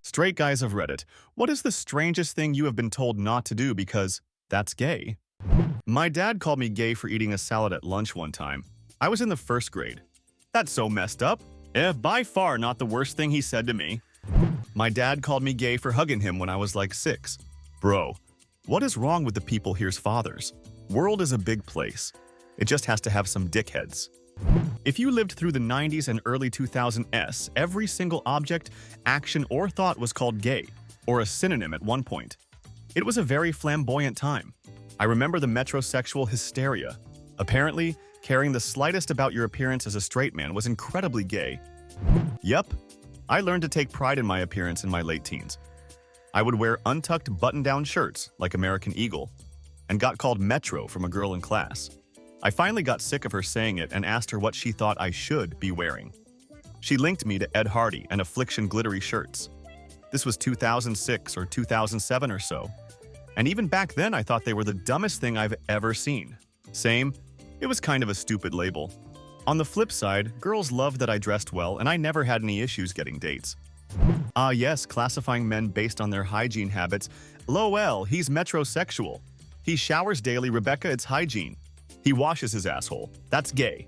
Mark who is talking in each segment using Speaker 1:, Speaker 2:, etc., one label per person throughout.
Speaker 1: Straight guys of Reddit, what is the strangest thing you have been told not to do because that's gay? My dad called me gay for eating a salad at lunch one time. I was in the first grade. That's so messed up. By far not the worst thing he said to me. My dad called me gay for hugging him when I was like 6. Bro, what is wrong with the people here's fathers? World is a big place. It just has to have some dickheads. If you lived through the 90s and early 2000s, every single object, action, or thought was called gay, or a synonym at one point. It was a very flamboyant time. I remember the metrosexual hysteria. Apparently, caring the slightest about your appearance as a straight man was incredibly gay. Yep, I learned to take pride in my appearance in my late teens. I would wear untucked button-down shirts like American Eagle, and got called Metro from a girl in class. I finally got sick of her saying it and asked her what she thought I should be wearing. She linked me to Ed Hardy and Affliction glittery shirts. This was 2006 or 2007 or so. And even back then I thought they were the dumbest thing I've ever seen. Same, it was kind of a stupid label. On the flip side, girls loved that I dressed well and I never had any issues getting dates. Ah yes, classifying men based on their hygiene habits. Lol, he's metrosexual. He showers daily, Rebecca, it's hygiene. He washes his asshole. That's gay.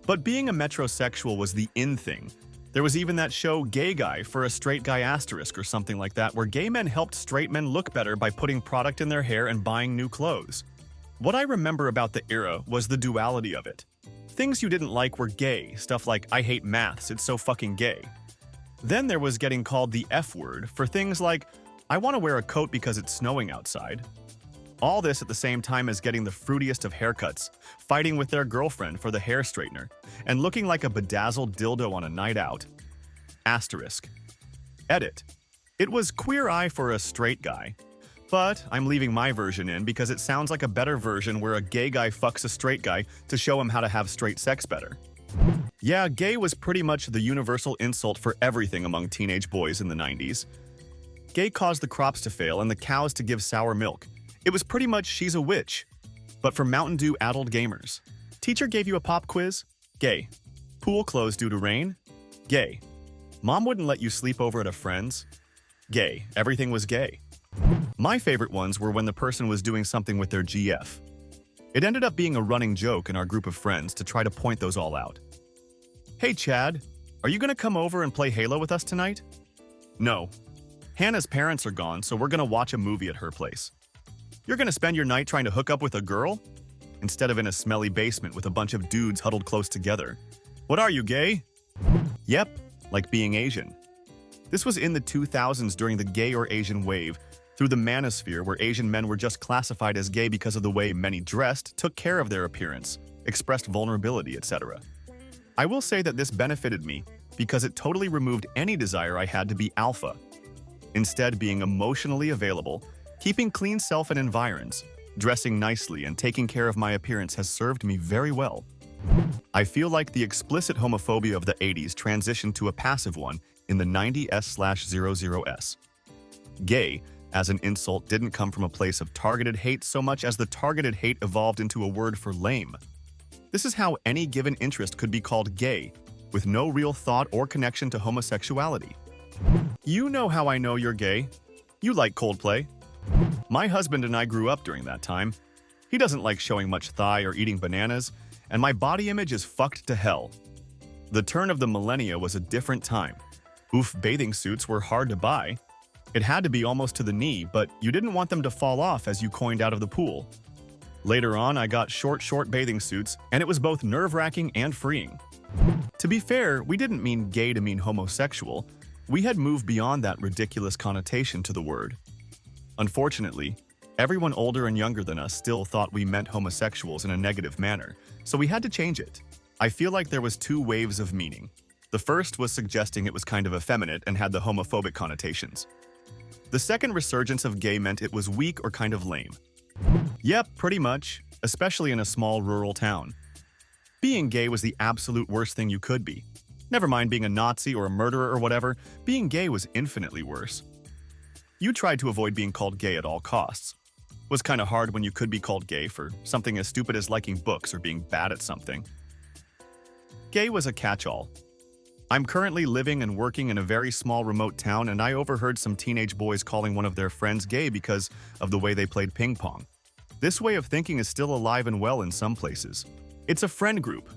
Speaker 1: But being a metrosexual was the in thing. There was even that show Gay Guy for a Straight Guy asterisk or something like that, where gay men helped straight men look better by putting product in their hair and buying new clothes. What I remember about the era was the duality of it. Things you didn't like were gay, stuff like I hate maths, it's so fucking gay. Then there was getting called the F word for things like I want to wear a coat because it's snowing outside. All this at the same time as getting the fruitiest of haircuts, fighting with their girlfriend for the hair straightener, and looking like a bedazzled dildo on a night out. Asterisk. Edit. It was queer eye for a straight guy. But I'm leaving my version in because it sounds like a better version where a gay guy fucks a straight guy to show him how to have straight sex better. Yeah, gay was pretty much the universal insult for everything among teenage boys in the 90s. Gay caused the crops to fail and the cows to give sour milk. It was pretty much she's a witch. But for Mountain Dew adult gamers. Teacher gave you a pop quiz? Gay. Pool closed due to rain? Gay. Mom wouldn't let you sleep over at a friend's? Gay. Everything was gay. My favorite ones were when the person was doing something with their GF. It ended up being a running joke in our group of friends to try to point those all out. Hey Chad, are you gonna come over and play Halo with us tonight? No. Hannah's parents are gone, so we're gonna watch a movie at her place. You're gonna spend your night trying to hook up with a girl? Instead of in a smelly basement with a bunch of dudes huddled close together. What are you, gay? Yep, like being Asian. This was in the 2000s during the gay or Asian wave, through the manosphere where Asian men were just classified as gay because of the way many dressed, took care of their appearance, expressed vulnerability, etc. I will say that this benefited me because it totally removed any desire I had to be alpha. Instead, being emotionally available, keeping clean self and environs, dressing nicely, and taking care of my appearance has served me very well. I feel like the explicit homophobia of the 80s transitioned to a passive one in the 90s/00s. Gay, as an insult, didn't come from a place of targeted hate so much as the targeted hate evolved into a word for lame. This is how any given interest could be called gay, with no real thought or connection to homosexuality. You know how I know you're gay. You like Coldplay. My husband and I grew up during that time. He doesn't like showing much thigh or eating bananas, and my body image is fucked to hell. The turn of the millennia was a different time. Oof, bathing suits were hard to buy. It had to be almost to the knee, but you didn't want them to fall off as you coined out of the pool. Later on, I got short bathing suits, and it was both nerve-wracking and freeing. To be fair, we didn't mean gay to mean homosexual. We had moved beyond that ridiculous connotation to the word. Unfortunately, everyone older and younger than us still thought we meant homosexuals in a negative manner, so we had to change it. I feel like there was 2 waves of meaning. The first was suggesting it was kind of effeminate and had the homophobic connotations. The second resurgence of gay meant it was weak or kind of lame. Yep, pretty much, especially in a small rural town. Being gay was the absolute worst thing you could be. Never mind being a Nazi or a murderer or whatever, being gay was infinitely worse. You tried to avoid being called gay at all costs. It was kind of hard when you could be called gay for something as stupid as liking books or being bad at something. Gay was a catch-all. I'm currently living and working in a very small remote town, and I overheard some teenage boys calling one of their friends gay because of the way they played ping pong. This way of thinking is still alive and well in some places. It's a friend group.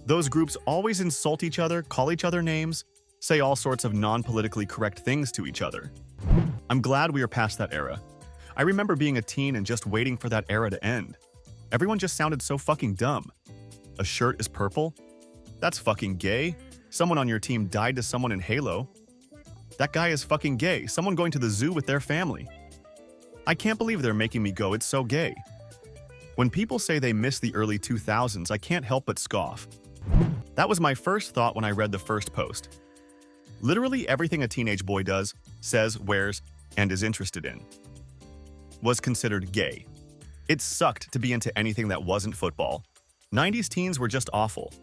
Speaker 1: Those groups always insult each other, call each other names, say all sorts of non-politically correct things to each other. I'm glad we are past that era. I remember being a teen and just waiting for that era to end. Everyone just sounded so fucking dumb. A shirt is purple? That's fucking gay. Someone on your team died to someone in Halo. That guy is fucking gay. Someone going to the zoo with their family. I can't believe they're making me go, it's so gay. When people say they miss the early 2000s, I can't help but scoff. That was my first thought when I read the first post. Literally everything a teenage boy does, says, wears, and is interested in was considered gay. It sucked to be into anything that wasn't football. 90s teens were just awful.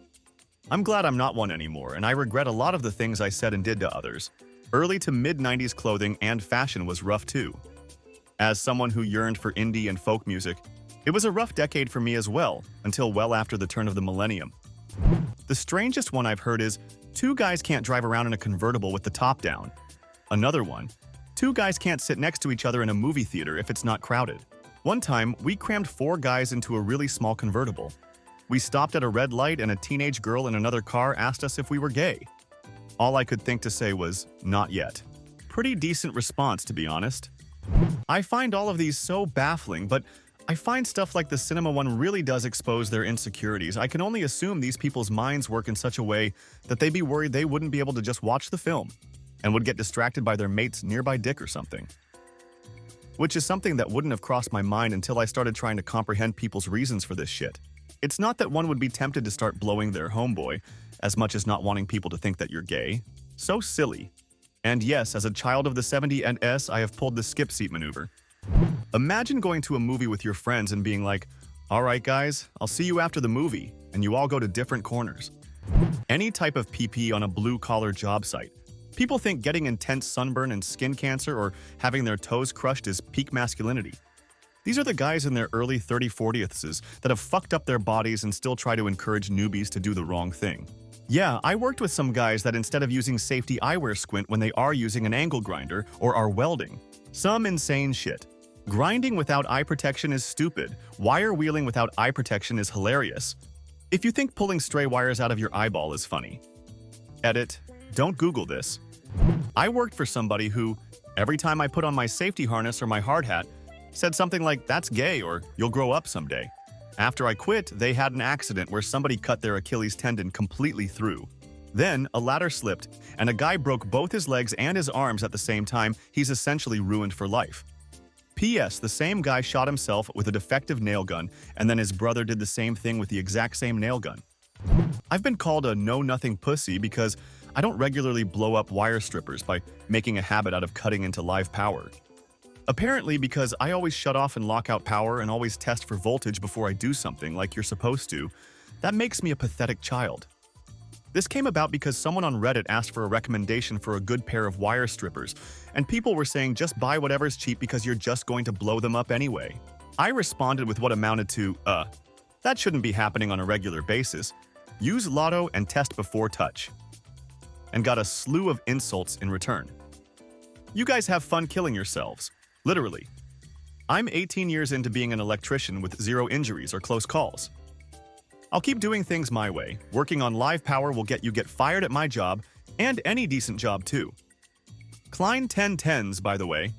Speaker 1: I'm glad I'm not one anymore, and I regret a lot of the things I said and did to others. Early to mid-90s clothing and fashion was rough too. As someone who yearned for indie and folk music, it was a rough decade for me as well, until well after the turn of the millennium. The strangest one I've heard is, 2 guys can't drive around in a convertible with the top down. Another one, 2 guys can't sit next to each other in a movie theater if it's not crowded. One time, we crammed 4 guys into a really small convertible. We stopped at a red light and a teenage girl in another car asked us if we were gay. All I could think to say was, not yet. Pretty decent response, to be honest. I find all of these so baffling, but I find stuff like the cinema one really does expose their insecurities. I can only assume these people's minds work in such a way that they'd be worried they wouldn't be able to just watch the film and would get distracted by their mate's nearby dick or something. Which is something that wouldn't have crossed my mind until I started trying to comprehend people's reasons for this shit. It's not that one would be tempted to start blowing their homeboy, as much as not wanting people to think that you're gay. So silly. And yes, as a child of the 70s and S, I have pulled the skip seat maneuver. Imagine going to a movie with your friends and being like, alright guys, I'll see you after the movie, and you all go to different corners. Any type of PP on a blue-collar job site. People think getting intense sunburn and skin cancer or having their toes crushed is peak masculinity. These are the guys in their early 30-40ths that have fucked up their bodies and still try to encourage newbies to do the wrong thing. Yeah, I worked with some guys that instead of using safety eyewear squint when they are using an angle grinder or are welding. Some insane shit. Grinding without eye protection is stupid. Wire wheeling without eye protection is hilarious. If you think pulling stray wires out of your eyeball is funny. Edit. Don't Google this. I worked for somebody who, every time I put on my safety harness or my hard hat, said something like, that's gay or you'll grow up someday. After I quit, they had an accident where somebody cut their Achilles tendon completely through. Then, a ladder slipped, and a guy broke both his legs and his arms at the same time. He's essentially ruined for life. P.S. The same guy shot himself with a defective nail gun, and then his brother did the same thing with the exact same nail gun. I've been called a know-nothing pussy because I don't regularly blow up wire strippers by making a habit out of cutting into live power. Apparently because I always shut off and lock out power and always test for voltage before I do something like you're supposed to, that makes me a pathetic child. This came about because someone on Reddit asked for a recommendation for a good pair of wire strippers, and people were saying just buy whatever's cheap because you're just going to blow them up anyway. I responded with what amounted to, that shouldn't be happening on a regular basis. Use Lotto and test before touch. And got a slew of insults in return. You guys have fun killing yourselves. Literally. I'm 18 years into being an electrician with 0 injuries or close calls. I'll keep doing things my way. Working on live power will get fired at my job, and any decent job too. Klein 1010s, by the way.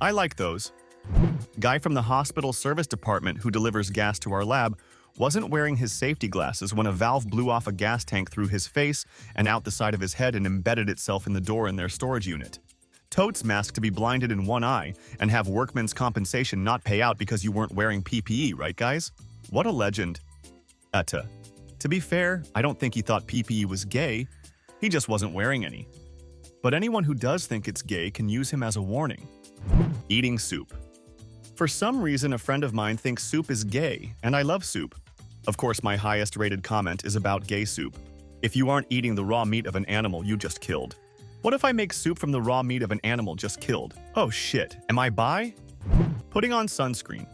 Speaker 1: I like those. Guy from the hospital service department who delivers gas to our lab wasn't wearing his safety glasses when a valve blew off a gas tank through his face and out the side of his head and embedded itself in the door in their storage unit. Totes mask to be blinded in one eye and have workman's compensation not pay out because you weren't wearing PPE, right guys? What a legend. To be fair, I don't think he thought PPE was gay, he just wasn't wearing any. But anyone who does think it's gay can use him as a warning. Eating soup. For some reason, a friend of mine thinks soup is gay, and I love soup. Of course, my highest rated comment is about gay soup. If you aren't eating the raw meat of an animal you just killed. What if I make soup from the raw meat of an animal just killed? Oh shit, am I bi? Putting on sunscreen.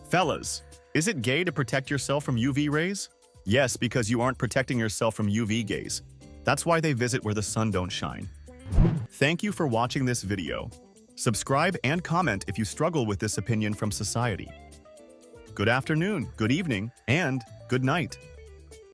Speaker 1: Fellas, is it gay to protect yourself from UV rays? Yes, because you aren't protecting yourself from UV gaze. That's why they visit where the sun don't shine. Thank you for watching this video. Subscribe and comment if you struggle with this opinion from society. Good afternoon, good evening, and good night.